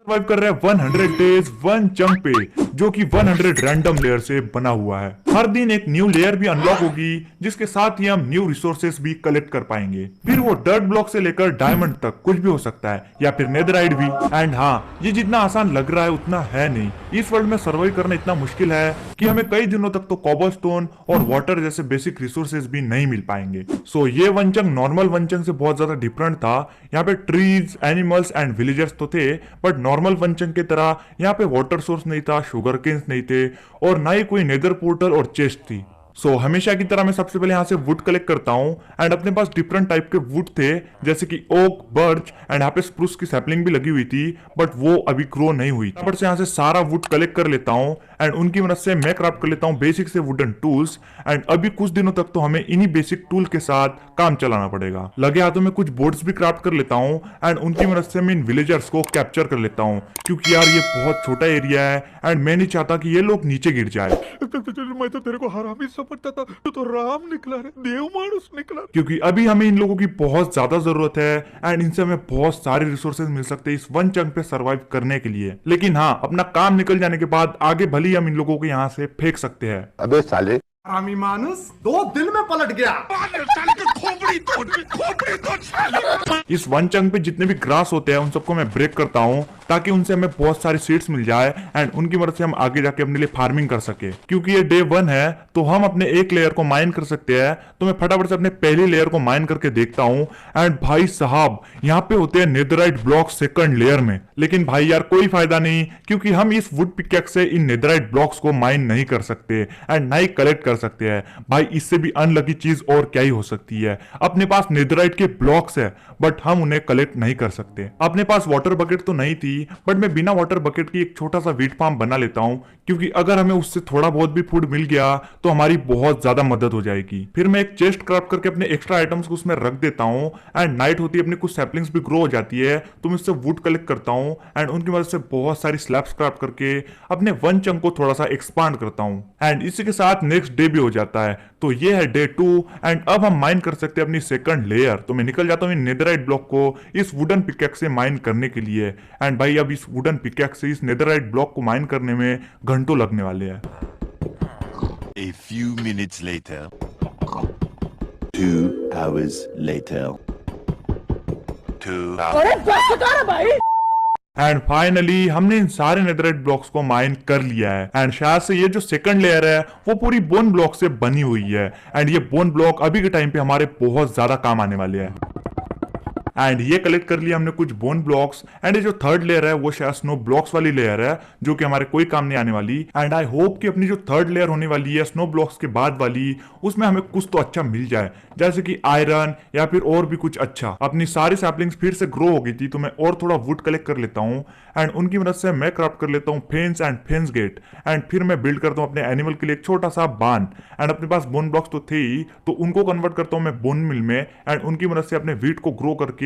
Survive कर रहे हैं 100 डेज वन चंक पे, जो कि 100 रैंडम लेयर से बना हुआ है। हर दिन एक न्यू लेयर भी अनलॉक होगी, जिसके साथ ही हम न्यू रिसोर्सेस भी कलेक्ट कर पाएंगे। फिर वो डर्ट ब्लॉक से लेकर डायमंड तक कुछ भी हो सकता है, या फिर नेदराइट भी। एंड हाँ, ये जितना आसान लग रहा है उतना है नहीं। इस वर्ल्ड में सर्वाइव करना इतना मुश्किल है कि हमें कई दिनों तक तो कॉबलस्टोन और वाटर जैसे बेसिक रिसोर्सेज भी नहीं मिल पाएंगे। सो ये one chunk normal one chunk से बहुत ज्यादा डिफरेंट था। यहाँ पे ट्रीज, एनिमल्स एंड विलेजर्स तो थे, बट नॉर्मल वन चंक की तरह यहाँ पे वाटर सोर्स नहीं था, शुगर केन्स नहीं थे, और ना ही कोई नेदर पोर्टल और चेस्ट थी। सो हमेशा की तरह मैं सबसे पहले यहाँ से वुड कलेक्ट करता हूँ। एंड अपने पास डिफरेंट टाइप के वुड थे, जैसे कि ओक, बर्च एंड यहाँ पे स्प्रूस की सैपलिंग भी लगी हुई थी, बट वो अभी ग्रो नहीं हुई। बट से यहाँ से सारा वुड कलेक्ट कर लेता हूँ एंड उनकी मदद से मैं क्राफ्ट कर लेता हूँ बेसिक से वुडन टूल्स। एंड अभी कुछ दिनों तक तो हमें इन्हीं बेसिक टूल के साथ काम चलाना पड़ेगा। लगे हाथों में कुछ बोर्ड्स भी क्राफ्ट कर लेता हूँ एंड उनकी मदद से मैं इन विलेजर्स को कैप्चर कर लेता हूँ, क्योंकि यार ये बहुत छोटा एरिया है एंड मैं नहीं चाहता कि ये लोग नीचे गिर जाए। मैं तो तेरे को हरामी समझता था, तू तो राम निकला रे, देव मानुस निकला। क्योंकि अभी हमें इन लोगों की बहुत ज्यादा जरूरत है एंड इनसे हमें बहुत सारे रिसोर्सेज मिल सकते हैं इस वन चंक पे सरवाइव करने के लिए। लेकिन हाँ, अपना काम निकल जाने के बाद आगे भले ही हम इन लोगों को यहाँ से फेंक सकते हैं। अबे साले, हरामी मानुस 2 दिन में पलट गया। इस वन चंक पे जितने भी ग्रास होते हैं उन सबको मैं ब्रेक करता हूँ, ताकि उनसे हमें बहुत सारी सीड्स मिल जाए एंड उनकी मदद से हम आगे जाके अपने लिए फार्मिंग कर सके। क्योंकि ये डे 1 है तो हम अपने एक लेयर को माइन कर सकते हैं। तो मैं फटाफट से अपने पहली लेयर को माइन करके देखता हूँ एंड भाई साहब, यहाँ पे होते हैं नेदराइट ब्लॉक सेकंड लेयर में। लेकिन भाई यार कोई फायदा नहीं, क्योंकि हम इस वुड पिकैक्स से इन नेदराइट ब्लॉक्स को माइन नहीं कर सकते एंड ना ही कलेक्ट कर सकते हैं। भाई इससे भी अनलकी चीज और क्या ही हो सकती है। अपने पास नेदराइट के ब्लॉक्स है, बट हम उन्हें कलेक्ट नहीं कर सकते। अपने पास वाटर बकेट तो नहीं थी, बट मैं बिना वाटर बकेट की एक छोटा सा वीट फार्म बना लेता हूँ, क्योंकि अगर हमें उससे थोड़ा बहुत भी फूड मिल गया तो हमारी बहुत ज्यादा मदद हो जाएगी। फिर मैं एक चेस्ट क्राफ्ट करके अपने एक्स्ट्रा आइटम्स को उसमें रख देता हूँ एंड नाइट होती है, अपनी कुछ सैपलिंग्स भी ग्रो हो जाती है, तो मैं उससे वुड कलेक्ट करता हूँ एंड उनकी मदद से बहुत सारी स्लैब्स क्राफ्ट करके अपने वन चंक को थोड़ा सा एक्सपांड करता हूँ। एंड इसी के साथ नेक्स्ट डे भी हो जाता है। तो ये है डे 2 एंड अब हम माइन कर सकते हैं अपनी सेकंड लेयर। तो मैं निकल जाता हूँ नेदराइट ब्लॉक को इस वुडन पिकैक्स से माइन करने के लिए। एंड भाई अब इस वुडन पिकैक्स से इस नेदराइट ब्लॉक को माइन करने में घंटों लगने वाले हैं। A few minutes later. 2 hours later. 2 hours. And finally हमने इन सारे नेदराइट ब्लॉक्स को माइन कर लिया है एंड शायद से ये जो सेकंड लेयर है वो पूरी बोन ब्लॉक से बनी हुई है। एंड ये बोन ब्लॉक अभी के टाइम पे हमारे बहुत ज्यादा काम आने वाले हैं। एंड ये कलेक्ट कर लिया हमने कुछ बोन ब्लॉक्स। एंड ये जो थर्ड लेयर है वो शायद स्नो ब्लॉक्स वाली लेयर है, जो कि हमारे कोई काम नहीं आने वाली। एंड आई होप कि अपनी जो थर्ड लेयर होने वाली है स्नो ब्लॉक्स के बाद वाली, उसमें हमें कुछ तो अच्छा मिल जाए, जैसे कि आयरन या फिर और भी कुछ अच्छा। अपनी सारी सैपलिंग्स फिर से ग्रो हो गई थी, तो मैं और थोड़ा वुड कलेक्ट कर लेता हूँ एंड उनकी मदद से मैं क्राफ्ट कर लेता हूँ fence and fence gate. And फिर मैं बिल्ड करता हूँ अपने एनिमल के लिए एक छोटा सा बान। एंड अपने पास बोन ब्लॉक्स तो थे ही, तो उनको कन्वर्ट करता हूँ मैं बोन मिल में एंड उनकी मदद से अपने वीट को ग्रो करके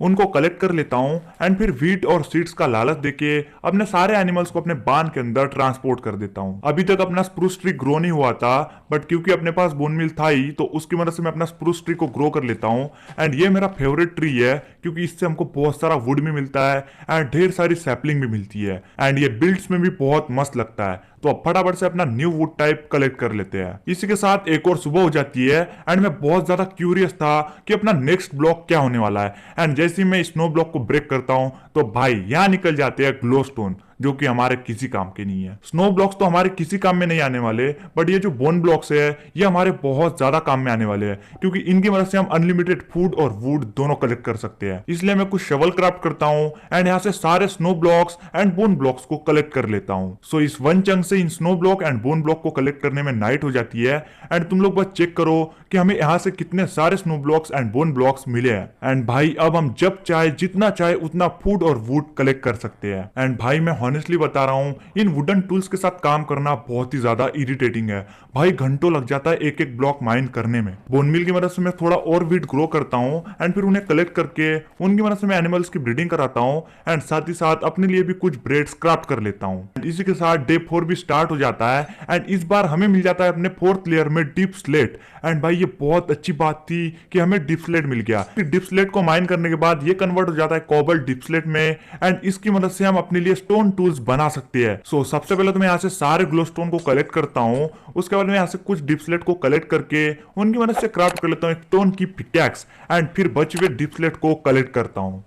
उनको कलेक्ट कर लेता हूँ एंड फिर वीट और सीड्स का लालच देके अपने सारे एनिमल्स को अपने बान के अंदर ट्रांसपोर्ट कर देता हूँ। अभी तक अपना स्प्रूस ट्री ग्रो नहीं हुआ था, बट क्योंकि अपने पास बोन मिल था ही, तो उसकी मदद से मैं अपना स्प्रूस ट्री को ग्रो कर लेता हूँ। एंड ये मेरा फेवरेट ट्री है, क्योंकि इससे हमको बहुत सारा वुड भी मिलता है एंड ढेर सारी सैपलिंग भी मिलती है एंड ये बिल्ड्स में भी बहुत मस्त लगता है। तो अब फटाफट से अपना न्यू वुड टाइप कलेक्ट कर लेते हैं। इसी के साथ एक और सुबह हो जाती है एंड मैं बहुत ज्यादा क्यूरियस था कि अपना नेक्स्ट ब्लॉक क्या होने वाला है। एंड जैसे ही मैं स्नो ब्लॉक को ब्रेक करता हूं तो भाई यहाँ निकल जाते हैं ग्लो स्टोन, जो कि हमारे किसी काम के नहीं है। स्नो ब्लॉक्स तो हमारे किसी काम में नहीं आने वाले, बट ये जो बोन ब्लॉक्स है ये हमारे बहुत ज्यादा काम में आने वाले हैं, क्योंकि इनकी मदद से हम अनलिमिटेड फूड और वुड दोनों कलेक्ट कर सकते हैं। इसलिए मैं कुछ शवल क्राफ्ट करता हूँ एंड यहाँ से सारे snow blocks and bone blocks को कलेक्ट कर लेता हूँ। सो इस वन चंक से इन snow block and bone block को कलेक्ट करने में नाइट हो जाती है। एंड तुम लोग बस चेक करो कि हमें यहाँ से कितने सारे snow blocks and bone blocks मिले हैं। एंड भाई अब हम जब चाहे जितना चाहे उतना फूड और वुड कलेक्ट कर सकते हैं। एंड भाई मैं ऑनेस्टली बता रहा हूँ, इन वुडन टूल्स के साथ काम करना बहुत ही ज्यादा इरिटेटिंग है भाई। घंटों लग जाता है एक एक ब्लॉक माइन करने में। बोन मिल की मदद से मैं थोड़ा और वीट ग्रो करता हूँ एंड फिर उन्हें कलेक्ट करके उनकी मदद से मैं एनिमल्स की ब्रीडिंग कराता हूँ एंड साथ ही साथ अपने लिए भी कुछ ब्रेड्स क्राफ्ट कर लेता हूँ। इसी के साथ डे 4 भी स्टार्ट हो जाता है एंड इस बार हमें मिल जाता है अपने 4th लेयर में डीप स्लेट। एंड भाई ये बहुत अच्छी बात थी कि हमें डीप स्लेट मिल गया। डीप स्लेट को माइन करने के बाद ये कन्वर्ट हो जाता है कोबाल्ट डीप स्लेट में एंड इसकी मदद से हम अपने लिए स्टोन टूल्स बना सकते हैं। सो सबसे पहले तो मैं यहाँ से सारे ग्लो स्टोन को कलेक्ट करता हूँ। उसके बाद मैं यहाँ से कुछ डीप स्लेट को कलेक्ट करके उनकी मदद से क्राफ्ट कर लेता हूँ एक स्टोन की पिकैक्स एंड फिर बचे हुए डीप स्लेट को कलेक्ट करता हूँ।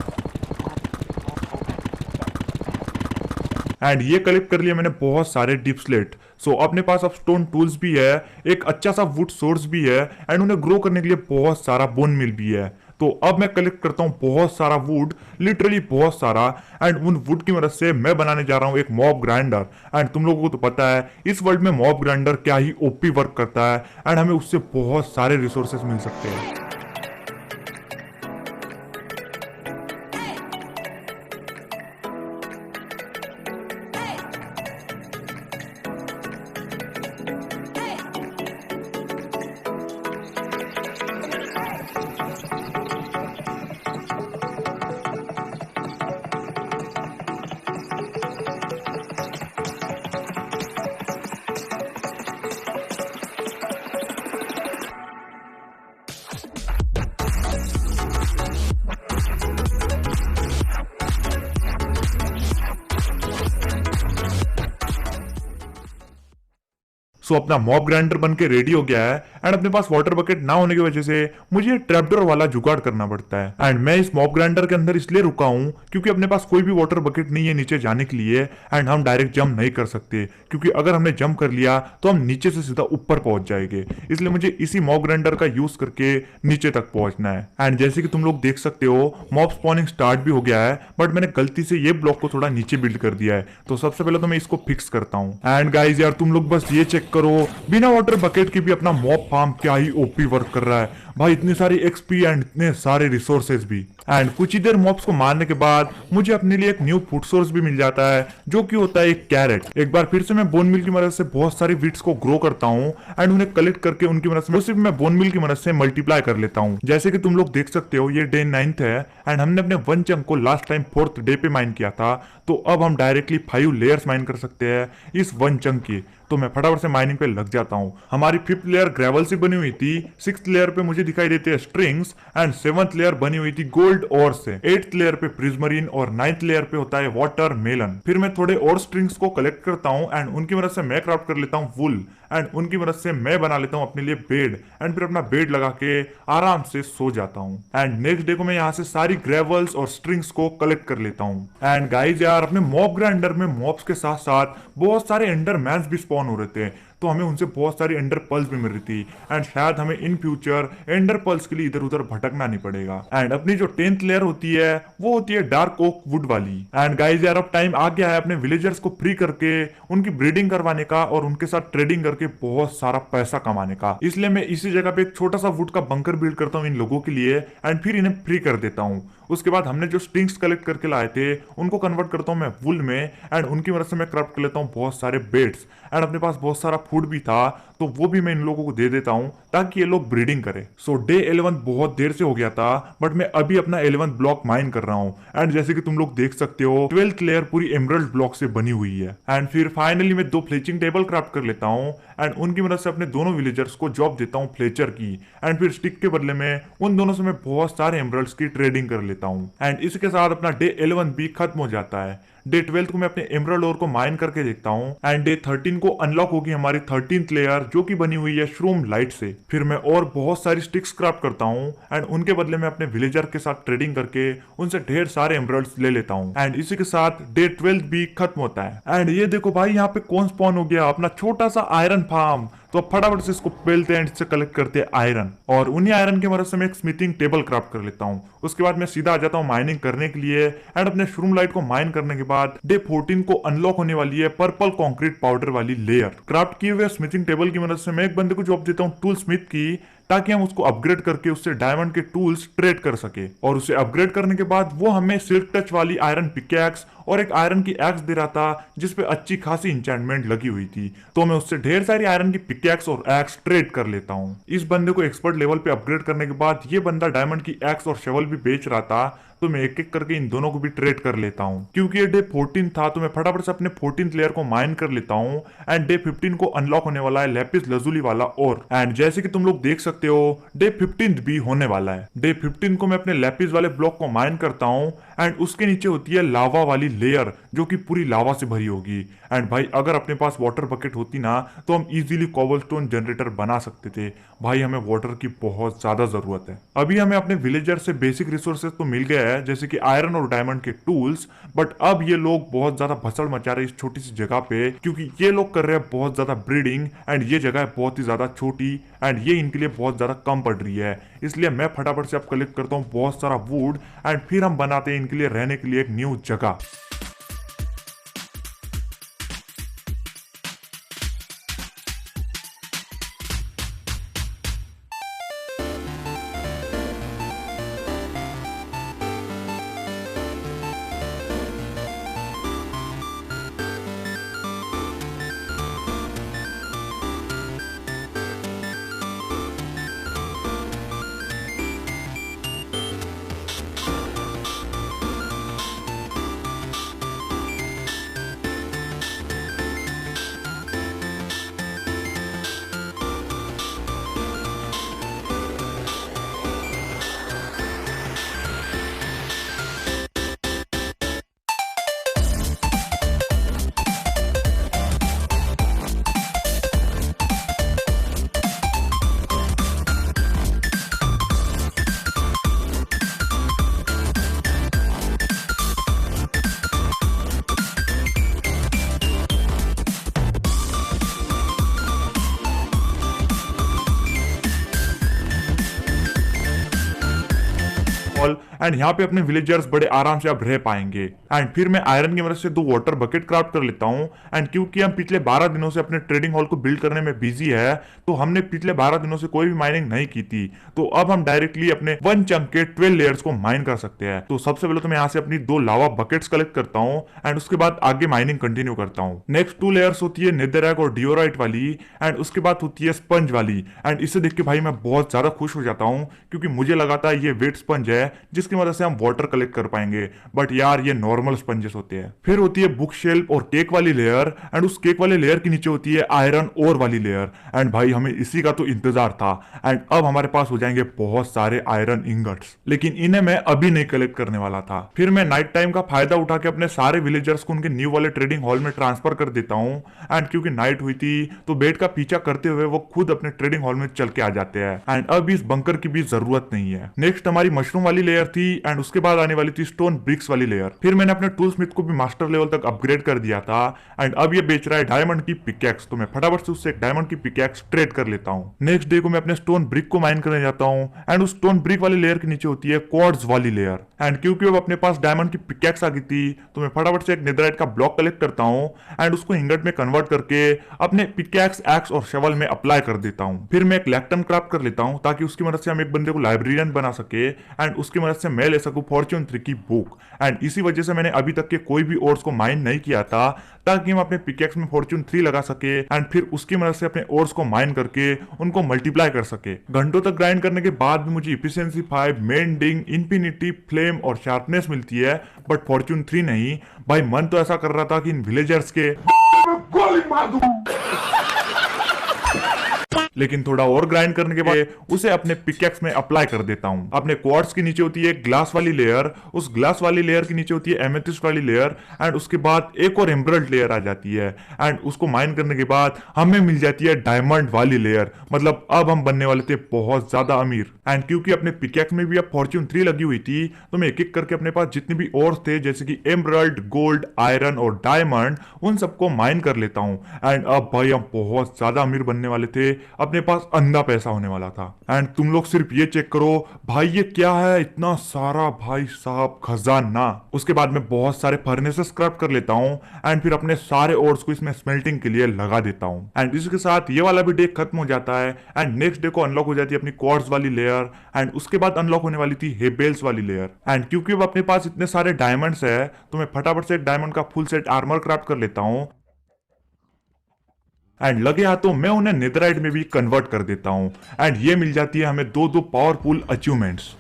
एंड ये कलेक्ट कर लिया मैंने बहुत सारे डीप स्लेट। सो अपने पास अब स्टोन टूल्स भी है, एक अच्छा सा वुड सोर्स भी है एंड उन्हें ग्रो करने के लिए बहुत सारा बोन मिल भी है। तो अब मैं कलेक्ट करता हूँ बहुत सारा वुड, लिटरली बहुत सारा, एंड उन वुड की मदद से मैं बनाने जा रहा हूँ एक मॉब ग्राइंडर। एंड तुम लोगों को तो पता है इस वर्ल्ड में मॉब ग्राइंडर क्या ही ओपी वर्क करता है एंड हमें उससे बहुत सारे रिसोर्सेस मिल सकते हैं। सो अपना मॉब ग्राइंडर बन के रेडी हो गया है एंड अपने पास वाटर बकेट ना होने की वजह से मुझे ट्रैपडोर वाला जुगाड़ करना पड़ता है। एंड मैं इस मॉब ग्राइंडर के अंदर इसलिए रुका हूँ क्योंकि अपने पास कोई भी वाटर बकेट नहीं है नीचे जाने के लिए एंड हम डायरेक्ट जंप नहीं कर सकते, क्योंकि अगर हमने जंप कर लिया तो हम नीचे से सीधा ऊपर पहुंच जाएंगे। इसलिए मुझे इसी मॉब ग्राइंडर का यूज करके नीचे तक पहुंचना है। एंड जैसे कि तुम लोग देख सकते हो मॉब स्पॉनिंग स्टार्ट भी हो गया है, बट मैंने गलती से ये ब्लॉक को थोड़ा नीचे बिल्ड कर दिया है। तो सबसे पहले तो मैं इसको फिक्स करता हूँ। एंड गाइज यार तुम लोग बस ये चेक करो, बिना वाटर बकेट के भी अपना मॉब फार्म क्या ही ओपी वर्क कर रहा है भाई। इतनी सारी एक्सपी एंड इतने सारे रिसोर्सेज भी। एंड कुछ ही देर मॉब्स को मारने के बाद मुझे अपने लिए एक न्यू फूड सोर्स भी मिल जाता है, जो कि होता है एक कैरेट। एक बार फिर से मैं बोन मिल की मदद से बहुत सारी वीट्स को ग्रो करता हूँ एंड उन्हें कलेक्ट करके उनकी मदद से सिर्फ मैं बोन मिल की मदद से मल्टीप्लाई कर लेता हूँ। जैसे कि तुम लोग देख सकते हो ये डे 9th है एंड हमने अपने 1 चंक को लास्ट टाइम 4th डे पे माइन किया था। तो अब हम डायरेक्टली 5 लेयर्स माइन कर सकते हैं इस 1 चंक की। तो मैं फटाफट से माइनिंग पे लग जाता हूँ। हमारी 5th लेयर ग्रेवल से बनी हुई थी, 6th लेयर पे मुझे दिखाई देते हैं स्ट्रिंग्स एंड 7th लेयर बनी हुई थी गोल्ड और से, 8th लेयर पे प्रिज्मरीन और 9th लेयर पे होता है वाटर मेलन। फिर मैं थोड़े और स्ट्रिंग्स को कलेक्ट करता हूँ एंड उनकी मदद से मैं क्राफ्ट कर लेता हूँ वुल एंड उनकी मदद से मैं बना लेता हूँ अपने लिए बेड एंड फिर अपना बेड लगा के आराम से सो जाता हूँ। एंड नेक्स्ट डे को मैं यहाँ से सारी ग्रेवल्स और स्ट्रिंग्स को कलेक्ट कर लेता हूँ। एंड गाइज यार अपने मॉब ग्राइंडर में मॉब्स के साथ साथ बहुत सारे एंडर मैन्स भी स्पॉन हो रहे थे, तो हमें उनसे बहुत सारी एंडर पल्स भी मिल रही थी एंड शायद हमें इन फ्यूचर एंडर पल्स के लिए इधर उधर भटकना नहीं पड़ेगा। एंड अपनी जो 10th लेयर होती है वो होती है डार्क ओक वुड वाली। एंड गाइज यार अब टाइम आ गया है अपने विलेजर्स को फ्री करके उनकी ब्रीडिंग करवाने का और उनके साथ ट्रेडिंग करके बहुत सारा पैसा कमाने का। इसलिए मैं इसी जगह पे एक छोटा सा वुड का बंकर बिल्ड करता हूँ इन लोगों के लिए एंड फिर इन्हें फ्री कर देता हूँ। उसके बाद हमने जो स्टिंग्स कलेक्ट करके लाए थे उनको कन्वर्ट करता हूँ मैं वुल में एंड उनकी मदद से मैं क्राफ्ट कर लेता हूँ बहुत सारे बेड्स एंड अपने पास बहुत सारा फूड भी था तो वो भी मैं इन लोगों को दे देता हूँ ताकि ये लोग ब्रीडिंग करें। सो डे 11 बहुत देर से हो गया था बट मैं अभी अपना 11th ब्लॉक माइन कर रहा हूँ एंड जैसे कि तुम लोग देख सकते हो 12th लेयर पूरी एमरल्ड ब्लॉक से बनी हुई है। एंड फिर फाइनली मैं 2 फ्लेचिंग टेबल क्राफ्ट कर लेता हूँ एंड उनकी मदद से अपने दोनों विलेजर्स को जॉब देता हूँ फ्लेचर की एंड फिर स्टिक के बदले में उन दोनों से मैं बहुत सारे एमरल्ड्स की ट्रेडिंग कर लेता हूँ। एंड इसके साथ अपना डे 11 भी खत्म हो जाता है। डे 12 को मैं अपने एमरल्ड ओर को माइन करके देखता हूँ एंड डे 13 को अनलॉक होगी हमारी 13th लेयर जो कि बनी हुई है श्रूम लाइट से। फिर मैं और बहुत सारी स्टिक्स क्राफ्ट करता हूँ एंड उनके बदले में अपने विलेजर के साथ ट्रेडिंग करके उनसे ढेर सारे एमरल्ड्स ले लेता हूँ। एंड इसी के साथ डे 12 भी खत्म होता है। एंड ये देखो भाई यहाँ पे कौन स्पॉन हो गया, अपना छोटा सा आयरन फार्म। तो फटाफट से इसको पेलते हैं एंड इससे कलेक्ट करते हैं आयरन और उन्हीं आयरन की मदद से मैं एक स्मिथिंग टेबल क्राफ्ट कर लेता हूँ। उसके बाद मैं सीधा आ जाता हूँ माइनिंग करने के लिए एंड अपने श्रूम लाइट को माइन करने के बाद डे 14 को अनलॉक होने वाली है पर्पल कंक्रीट पाउडर वाली लेयर। क्राफ्ट किए हुए स्मिथिंग टेबल की मदद से मैं एक बंदे को जॉब देता हूँ टूल स्मिथ की ताकि हम उसको अपग्रेड करके उससे डायमंड के टूल्स ट्रेड कर सके। और उसे अपग्रेड करने के बाद वो हमें सिल्क टच वाली आयरन पिकैक्स और एक आयरन की एक्स दे रहा था जिसपे अच्छी खासी इंचेंटमेंट लगी हुई थी। तो मैं उससे ढेर सारी आयरन की पिकैक्स और एक्स ट्रेड कर लेता हूँ। इस बंदे को एक्सपर्ट लेवल पे अपग्रेड करने के बाद ये बंदा डायमंड की एक्स और शवल भी बेच रहा था, तो मैं एक एक करके इन दोनों को भी ट्रेड कर लेता हूँ। क्योंकि ये डे 14 था तो मैं फटाफट से अपने 14th लेयर को माइन कर लेता हूँ। एंड डे 15 को अनलॉक होने वाला है लैपिस लजुली वाला और एंड जैसे कि तुम लोग देख सकते हो डे 15th भी होने वाला है। डे 15 को मैं अपने लैपिस वाले ब्लॉक को माइन करता हूँ एंड उसके नीचे होती है लावा वाली लेयर जो कि पूरी लावा से भरी होगी। एंड भाई अगर अपने पास वाटर बकेट होती ना तो हम इजीली कोबलस्टोन जनरेटर बना सकते थे। भाई हमें वाटर की बहुत ज्यादा जरूरत है। अभी हमें अपने विलेजर से बेसिक रिसोर्सेज तो मिल गया है जैसे कि आयरन और डायमंड के टूल्स, बट अब ये लोग बहुत ज्यादा भसड़ मचा रहे हैं इस छोटी सी जगह पे क्योंकि ये लोग कर रहे हैं बहुत ज्यादा ब्रीडिंग एंड ये जगह है बहुत ही ज्यादा छोटी एंड ये इनके लिए बहुत ज्यादा कम पड़ रही है। इसलिए मैं फटाफट से अब कलेक्ट करता हूँ बहुत सारा वुड एंड फिर हम बनाते हैं इनके लिए रहने के लिए एक न्यू जगह। एंड यहाँ पे अपने विलेजर्स बड़े आराम से अब रह पाएंगे। एंड फिर मैं आयरन की मदद से 2 वाटर बकेट क्राफ्ट कर लेता हूँ। एंड क्योंकि हम पिछले 12 दिनों से अपने ट्रेडिंग हॉल को बिल्ड करने में बिजी है तो हमने पिछले 12 दिनों से कोई भी माइनिंग नहीं की थी, तो अब हम डायरेक्टली अपने 1 चंक के 12 लेयर्स को माइन कर सकते हैं। तो सबसे पहले तो मैं यहाँ से अपनी 2 लावा बकेट्स कलेक्ट करता हूँ एंड उसके बाद आगे माइनिंग कंटिन्यू करता हूँ। नेक्स्ट 2 लेयर्स होती है नेदरराक और डियोराइट वाली एंड उसके बाद होती है स्पंज वाली। एंड इसे देख के भाई मैं बहुत ज्यादा खुश हो जाता हूँ क्योंकि मुझे लगा था ये वेट स्पंज है जिसकी मदद से हम वाटर कलेक्ट कर पाएंगे, बट यार ये नॉर्मल स्पंजेस होते हैं। फिर होती है बुक शेल्फ और केक वाली लेयर एंड उस केक वाले लेयर के नीचे होती है आयरन ओर वाली लेयर। एंड भाई हमें इसी का तो इंतजार था एंड अब हमारे पास हो जाएंगे बहुत सारे आयरन इंगट्स, लेकिन इन्हें मैं अभी नहीं कलेक्ट करने वाला था। फिर मैं नाइट टाइम का फायदा उठा के अपने सारे विलेजर्स को उनके न्यू वाले ट्रेडिंग हॉल में ट्रांसफर कर देता हूँ। एंड क्योंकि नाइट हुई थी तो बेट का पीछा करते हुए वो खुद अपने ट्रेडिंग हॉल में चल के आ जाते हैं एंड अब इस बंकर की भी जरूरत नहीं है। नेक्स्ट हमारी मशरूम वाली लेयर थी एंड उसके बाद आने वाली थी स्टोन ब्रिक्स वाली लेयर। फिर मैंने अपने टूल स्मिथ को भी मास्टर लेवल तक अपग्रेड कर दिया था एंड अब ये बेच रहा है डायमंड की पिकैक्स, तो मैं फटाफट से उससे एक डायमंड की पिकैक्स ट्रेड कर लेता हूँ। नेक्स्ट डे को मैं अपने स्टोन ब्रिक को माइन करने जाता हूँ एंड उस स्टोन ब्रिक वाली लेयर के नीचे होती है क्वार्ट्ज वाली लेयर। एंड क्योंकि अब अपने पास डायमंड की पिकैक्स आ गई थी तो मैं फटाफट से एक नेदरराइट का ब्लॉक कलेक्ट करता हूँ एंड उसको इंगट में कन्वर्ट करके अपने पिकैक्स, एक्स और शवल में अप्लाई कर देता हूँ। फिर मैं एक लैक्टन क्राफ्ट कर लेता हूँ ताकि उसकी मदद से हम एक बंदे को लाइब्रेरियन बना सके एंड उसकी मदद से मैं ले सकूं फॉर्च्यून 3 की बुक। एंड इसी वजह से मैंने अभी तक के कोई भी ओर्स को माइन नहीं किया था ताकि हम अपने पिकैक्स में फॉर्च्यून 3 लगा सके एंड फिर उसकी मदद से अपने ओर्स को माइन करके उनको मल्टीप्लाई कर सके। घंटों तक ग्राइंड करने के बाद भी मुझे इफिशिएंसी 5, मेंडिंग, इंफिनिटी, फ्लेम और शार्पनेस मिलती है, बट फॉर्च्यून 3 नहीं। भाई मन तो ऐसा कर रहा था कि इन विलेजर्स के गोली मार दूं। लेकिन थोड़ा और ग्राइंड करने के बाद उसे अपने पिकैक्स में अप्लाई कर देता हूं। अपने क्वार्ट्स के नीचे होती है ग्लास वाली लेयर, उस ग्लास वाली लेयर के नीचे होती है एमेथिस्ट वाली लेयर एंड उसके बाद एक और एमराल्ड लेयर आ जाती है एंड उसको माइन करने के बाद हमें मिल जाती है डायमंड वाली लेयर। मतलब अब हम बनने वाले थे बहुत ज्यादा अमीर। एंड क्योंकि अपने पिकैक्स में भी अब फॉर्च्यून 3 लगी हुई थी तो मैं एक एक करके अपने पास जितने भी और थे जैसे कि एमराल्ड, गोल्ड, आयरन और डायमंड उन सबको माइन कर लेता हूं। एंड अब भाई हम बहुत ज्यादा अमीर बनने वाले थे। अपने पास अंधा पैसा होने वाला था। एंड तुम लोग सिर्फ ये चेक करो भाई, ये क्या है इतना सारा भाई साहब खजाना। उसके बाद मैं बहुत सारे फर्नेसेस क्राफ्ट कर लेता हूँ एंड फिर अपने सारे ओर्स को इसमें स्मेल्टिंग के लिए लगा देता हूँ। एंड इसके साथ ये वाला भी डे खत्म हो जाता है एंड नेक्स्ट डे को अनलॉक हो जाती है अपनी क्वार्ट्ज वाली लेयर एंड उसके बाद अनलॉक होने वाली थी हेबेल्स वाली लेयर। एंड क्योंकि अब अपने पास इतने सारे डायमंड्स है तो मैं फटाफट से एक डायमंड का फुल सेट आर्मर क्राफ्ट कर लेता हूँ एंड लगे हाथों मैं उन्हें नेदराइट में भी कन्वर्ट कर देता हूं एंड ये मिल जाती है हमें दो पावरफुल अचीवमेंट्स।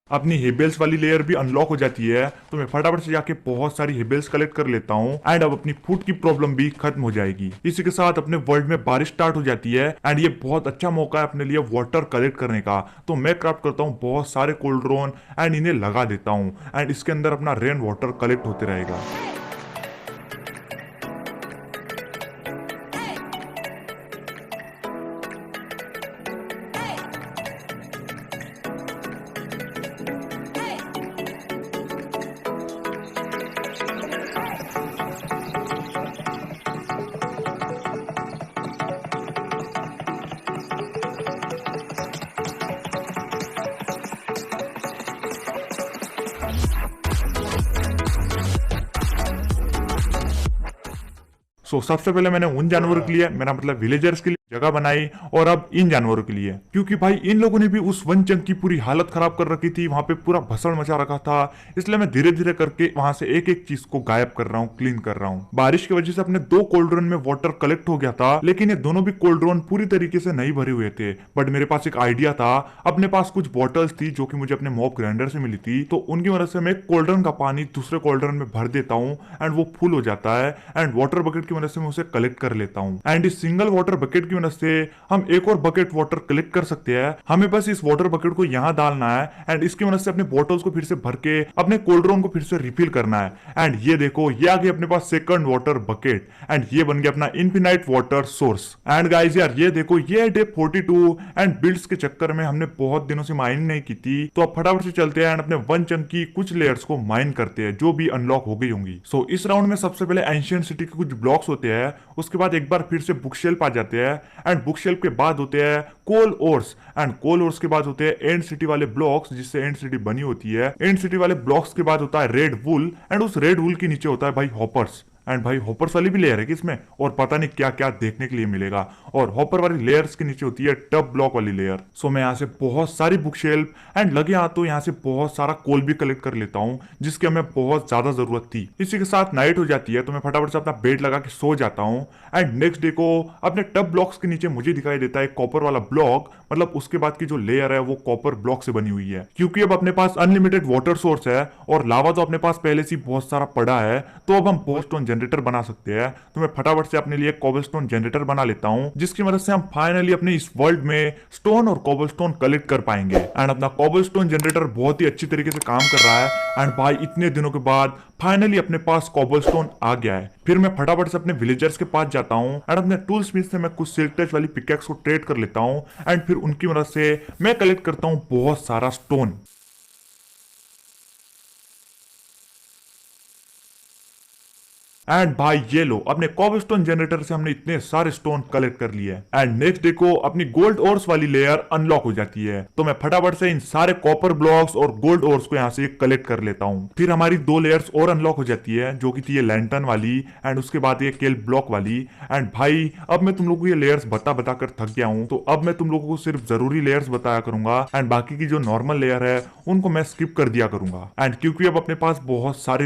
अपनी हेबेल्स वाली लेयर भी अनलॉक हो जाती है तो मैं फटाफट से जाके बहुत सारी हेबेल्स कलेक्ट कर लेता हूँ एंड अब अपनी फूड की प्रॉब्लम भी खत्म हो जाएगी। इसी के साथ अपने वर्ल्ड में बारिश स्टार्ट हो जाती है एंड ये बहुत अच्छा मौका है अपने लिए वाटर कलेक्ट करने का। तो मैं क्राफ्ट करता हूँ बहुत सारे कोल्ड्रोन एंड इन्हें लगा देता हूँ एंड इसके अंदर अपना रेन वाटर कलेक्ट होते रहेगा। सबसे पहले मैंने उन जानवरों के लिए, मेरा मतलब विलेजर्स के लिए जगह बनाई और अब इन जानवरों के लिए, क्योंकि भाई इन लोगों ने भी उस वन चंक की पूरी हालत खराब कर रखी थी, वहां पे पूरा भसड़ मचा रखा था। इसलिए मैं धीरे धीरे करके वहां से एक एक चीज को गायब कर रहा हूँ, क्लीन कर रहा हूँ। बारिश की वजह से अपने 2 कोल्ड्रन में वाटर कलेक्ट हो गया था, लेकिन ये दोनों भी कोल्ड्रन पूरी तरीके से नहीं भरे हुए थे। बट मेरे पास एक आइडिया था, अपने पास कुछ बॉटल्स थी जो कि मुझे अपने मॉब ग्राइंडर से मिली थी, तो उनकी मदद से मैं एक कोल्ड्रन का पानी दूसरे कोल्ड्रन में भर देता हूँ एंड वो फुल हो जाता है एंड वाटर बकेट की मदद से मैं उसे कलेक्ट कर लेता हूँ। एंड इस सिंगल वाटर बकेट की मदद से हम एक और बकेट वाटर कलेक्ट कर सकते हैं। हमें बस इस वाटर बकेट को यहाँ डालना है एंड इसकी मदद से अपने बॉटल्स को फिर से भर के अपने कोल्ड्रॉन को फिर से रिफिल करना है। एंड ये देखो, ये आ गई अपने पास सेकंड वाटर बकेट एंड ये बन गया अपना infinite water source. And guys यार ये देखो, ये डे 42 एंड बिल्ड्स के चक्कर में हमने बहुत दिनों से माइनिंग नहीं की थी, तो अब फटाफट से चलते हैं एंड अपने वन चंक की कुछ लेयर्स को माइन करते हैं जो भी अनलॉक हो गई होंगी। सो इस राउंड में सबसे पहले एंशियंट सिटी के कुछ ब्लॉक्स होते हैं, उसके बाद एक बार फिर से बुक शेल्फ आ जाते हैं एंड बुक शेल्फ के बाद होते हैं कोल ओर्स एंड कोल ओर्स के बाद होते हैं एंड सिटी वाले ब्लॉक्स जिससे एंड सिटी बनी होती है। एंड सिटी वाले ब्लॉक्स के बाद होता है रेड वुल एंड उस रेड वुल के नीचे होता है भाई हॉपर्स। एंड भाई हॉपर्स वाली भी लेयर है कि इसमें, और पता नहीं क्या क्या देखने के लिए मिलेगा। और हॉपर वाली लेयर्स के नीचे होती है टब ब्लॉक वाली लेयर। सो मैं यहाँ से बहुत सारी बुक शेल्फ एंड लगे हाथ तो यहाँ से बहुत सारा कोल भी कलेक्ट कर लेता हूँ जिसकी हमें बहुत ज्यादा जरूरत थी। इसी के साथ नाइट हो जाती है तो मैं फटाफट से अपना बेड लगा के सो जाता हूँ एंड नेक्स्ट डे को अपने टब ब्लॉक्स के नीचे मुझे दिखाई देता है कॉपर वाला ब्लॉक, मतलब उसके बाद की जो लेयर है वो कॉपर ब्लॉक से बनी हुई है। क्योंकि अब अपने पास अनलिमिटेड वाटर सोर्स है और लावा तो अपने पास पहले से बहुत सारा पड़ा है, तो अब हम कोबलस्टोन जनरेटर बना सकते हैं। तो मैं फटाफट से अपने लिए कोबलस्टोन जनरेटर बना लेता हूं जिसकी मदद से हम फाइनली अपने इस वर्ल्ड में स्टोन और कोबलस्टोन कलेक्ट कर पाएंगे। एंड अपना कोबलस्टोन जनरेटर बहुत ही अच्छी तरीके से काम कर रहा है एंड भाई इतने दिनों के बाद फाइनली अपने पास कोबलस्टोन आ गया है। फिर मैं फटाफट से अपने विलेजर्स के पास जाता हूँ एंड अपने टूल स्मिथ से मैं कुछ सिल्क टच वाली पिकैक्स को ट्रेड कर लेता हूँ एंड फिर उनकी मदद से मैं कलेक्ट करता हूँ बहुत सारा स्टोन। एंड भाई ये लो, अपने कोबलस्टोन जनरेटर से हमने इतने सारे स्टोन कलेक्ट कर लिए एंड नेक्स्ट डे को अपनी गोल्ड ओर्स वाली लेयर अनलॉक हो जाती है। तो मैं फटाफट से इन सारे कॉपर ब्लॉक्स और गोल्ड ओर्स को यहाँ से कलेक्ट कर लेता हूँ। फिर हमारी 2 लेयर्स और अनलॉक हो जाती है जो कि थी ये लैंटर्न वाली एंड उसके बाद ये केल ब्लॉक वाली। एंड भाई अब मैं तुम लोगों को ये लेयर्स बता बता कर थक गया हूँ, तो अब मैं तुम लोगों को सिर्फ जरूरी लेयर्स बताया करूंगा एंड बाकी की जो नॉर्मल लेयर है उनको मैं स्किप कर दिया करूंगा। एंड क्योंकि अब अपने पास बहुत सारी